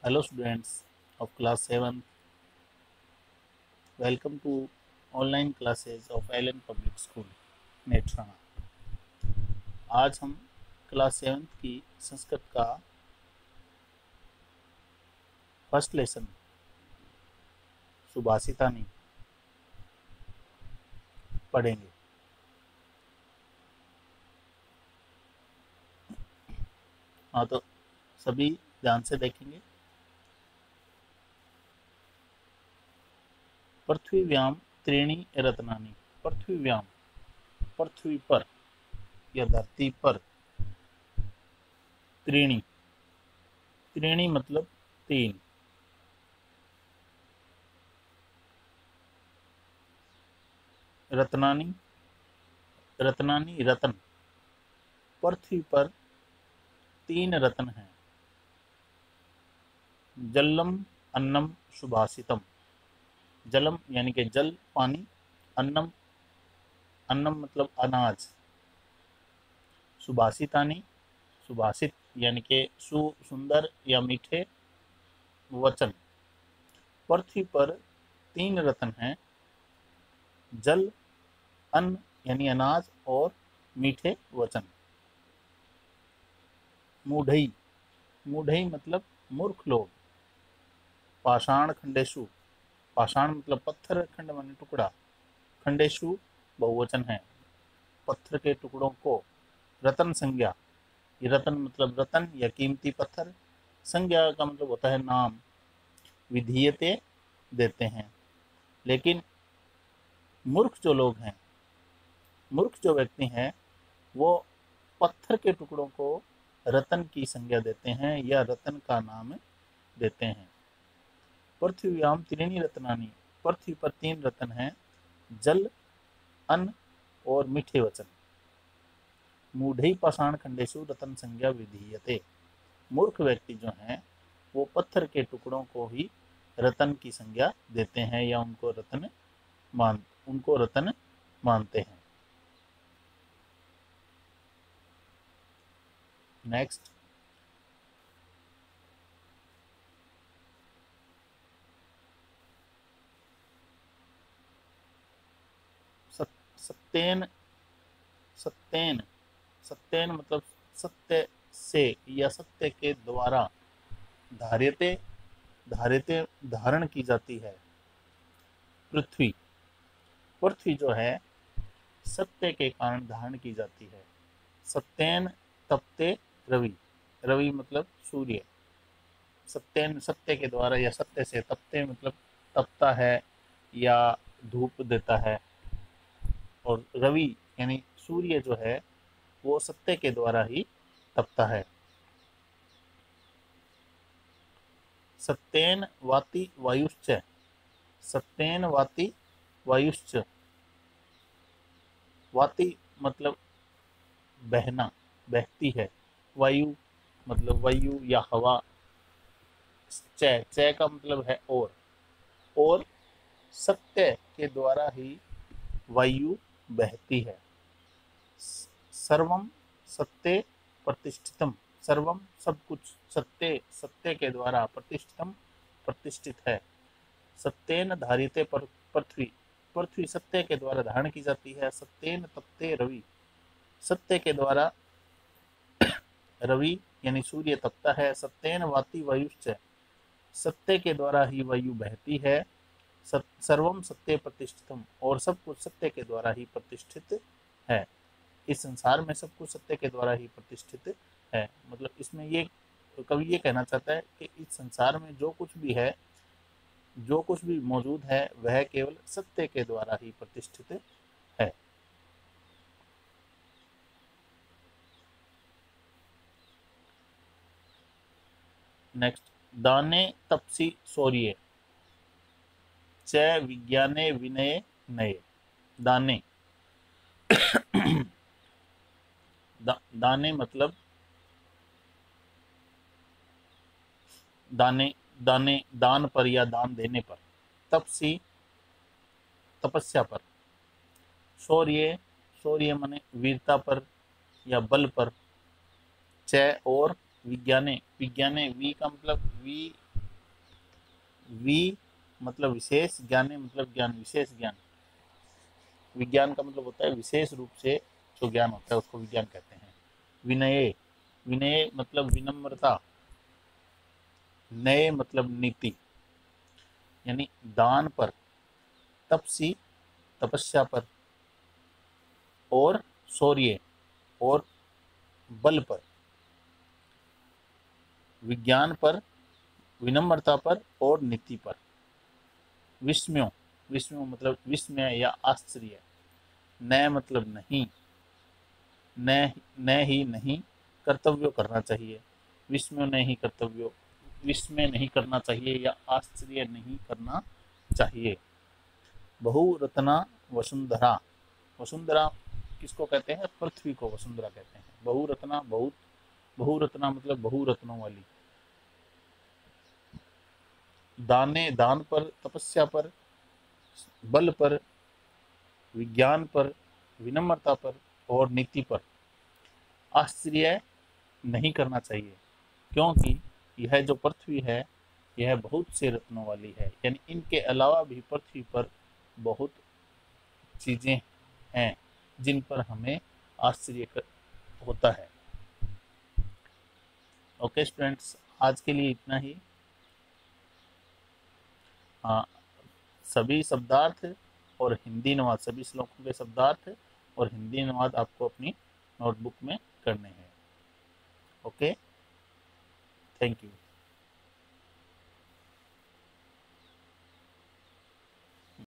Hello students of class 7. Welcome to online classes of Allen Public School, नेत्राना। आज हम class 7 की संस्कृत का first lesson सुभाषितानी पढ़ेंगे। हाँ, तो सभी ध्यान से देखेंगे। पृथ्वीव्याम त्रीणि रत्नानि। पृथ्वीव्याम, पृथ्वी पर या धरती पर। त्रीणि, त्रीणि मतलब तीन। रत्नानि, रत्नानि रतन। पृथ्वी पर तीन रत्न हैं। जलम अन्नम सुभाषितम। जलम यानी कि जल पानी, अन्नम, अन्नम मतलब अनाज, सुभाषितानी सुभाषित यानी कि सुंदर या मीठे वचन। पृथ्वी पर तीन रत्न हैं, जल, अन्न यानी अनाज और मीठे वचन। मूढ़ई, मूढ़ई मतलब मूर्ख लोग। पाषाण खंडेशु, पाषाण मतलब पत्थर, खंड माने टुकड़ा, खंडेशु बहुवचन है, पत्थर के टुकड़ों को। रतन संज्ञा, ये रतन मतलब रतन या कीमती पत्थर। संज्ञा का मतलब होता है नाम। विधीयते देते हैं। लेकिन मूर्ख जो लोग हैं, मूर्ख जो व्यक्ति हैं, वो पत्थर के टुकड़ों को रतन की संज्ञा देते हैं या रतन का नाम देते हैं। पृथ्व्याम त्रीणि रत्नानि। पृथ्वी पर तीन रत्न हैं, जल, अन्न और मीठे वचन। मूढ़ई पाषाण खंडेशु रतन संज्ञा विधीयते। मूर्ख व्यक्ति जो हैं वो पत्थर के टुकड़ों को ही रतन की संज्ञा देते हैं या उनको रतन मानते हैं। नेक्स्ट, सत्येन, सत्येन, सत्येन मतलब सत्य से या सत्य के द्वारा। धार्यते, धार्यते धारण की जाती है। पृथ्वी, पृथ्वी जो है सत्य के कारण धारण की जाती है। सत्येन तपते रवि, रवि मतलब सूर्य। सत्येन सत्य के द्वारा या सत्य से, तपते मतलब तपता है या धूप देता है। और रवि यानी सूर्य जो है वो सत्य के द्वारा ही तपता है। सत्येन वाति वायुश्च, सत्येन वाति वायुश्च। वाति मतलब बहना, बहती है। वायु मतलब वायु या हवा। चय, चय का मतलब है और सत्य के द्वारा ही वायु बहती है। सर्वम सत्य प्रतिष्ठितम, सर्वम सब कुछ, सत्य सत्य के द्वारा, प्रतिष्ठितम प्रतिष्ठित है। सत्येन धारिते पृथ्वी, पृथ्वी सत्य के द्वारा धारण की जाती है। सत्येन तपते रवि, सत्य के द्वारा रवि यानी सूर्य तपता है। सत्येन वाति वायुश्च, सत्य के द्वारा ही वायु बहती है। सर्वम सत्य प्रतिष्ठितम, और सब कुछ सत्य के द्वारा ही प्रतिष्ठित है। इस संसार में सब कुछ सत्य के द्वारा ही प्रतिष्ठित है। मतलब इसमें ये कवि ये कहना चाहता है कि इस संसार में जो कुछ भी है, जो कुछ भी मौजूद है, वह केवल सत्य के द्वारा ही प्रतिष्ठित है। नेक्स्ट, दाने तपसी शौर्य, च विज्ञाने विनय नये। दाने, दाने मतलब दाने, दाने दान पर या दान देने पर। तपसी तपस्या पर। शौर्य, शौर्य माने वीरता पर या बल पर। च और विज्ञाने, विज्ञाने वी का मतलब वी वि मतलब विशेष, ज्ञाने मतलब ज्ञान, विशेष ज्ञान। विज्ञान का मतलब होता है विशेष रूप से जो ज्ञान होता है उसको विज्ञान कहते हैं। विनये, विनय मतलब विनम्रता, नय मतलब नीति, यानी दान पर, तपसी तपस्या पर, और शौर्य और बल पर, विज्ञान पर, विनम्रता पर और नीति पर। विस्मयो, विस्मयो मतलब विस्मय या आश्चर्य। न मतलब नहीं, न ही नहीं, कर्तव्य करना चाहिए। विस्मय नहीं कर्तव्य, विस्मय नहीं करना चाहिए या आश्चर्य नहीं करना चाहिए। बहुरत्ना वसुंधरा, वसुंधरा किसको कहते हैं? पृथ्वी को वसुंधरा कहते हैं। बहुरत्ना, बहुत, बहुरत्ना मतलब बहुरत्नों वाली। दाने, दान पर, तपस्या पर, बल पर, विज्ञान पर, विनम्रता पर और नीति पर आश्चर्य नहीं करना चाहिए, क्योंकि यह जो पृथ्वी है यह बहुत से रत्नों वाली है, यानी इनके अलावा भी पृथ्वी पर बहुत चीजें हैं जिन पर हमें आश्चर्य होता है। ओके स्टूडेंट्स, आज के लिए इतना ही। हाँ, सभी शब्दार्थ और हिंदी अनुवाद, सभी श्लोकों के शब्दार्थ और हिंदी अनुवाद आपको अपनी नोटबुक में करने हैं। Okay, thank you.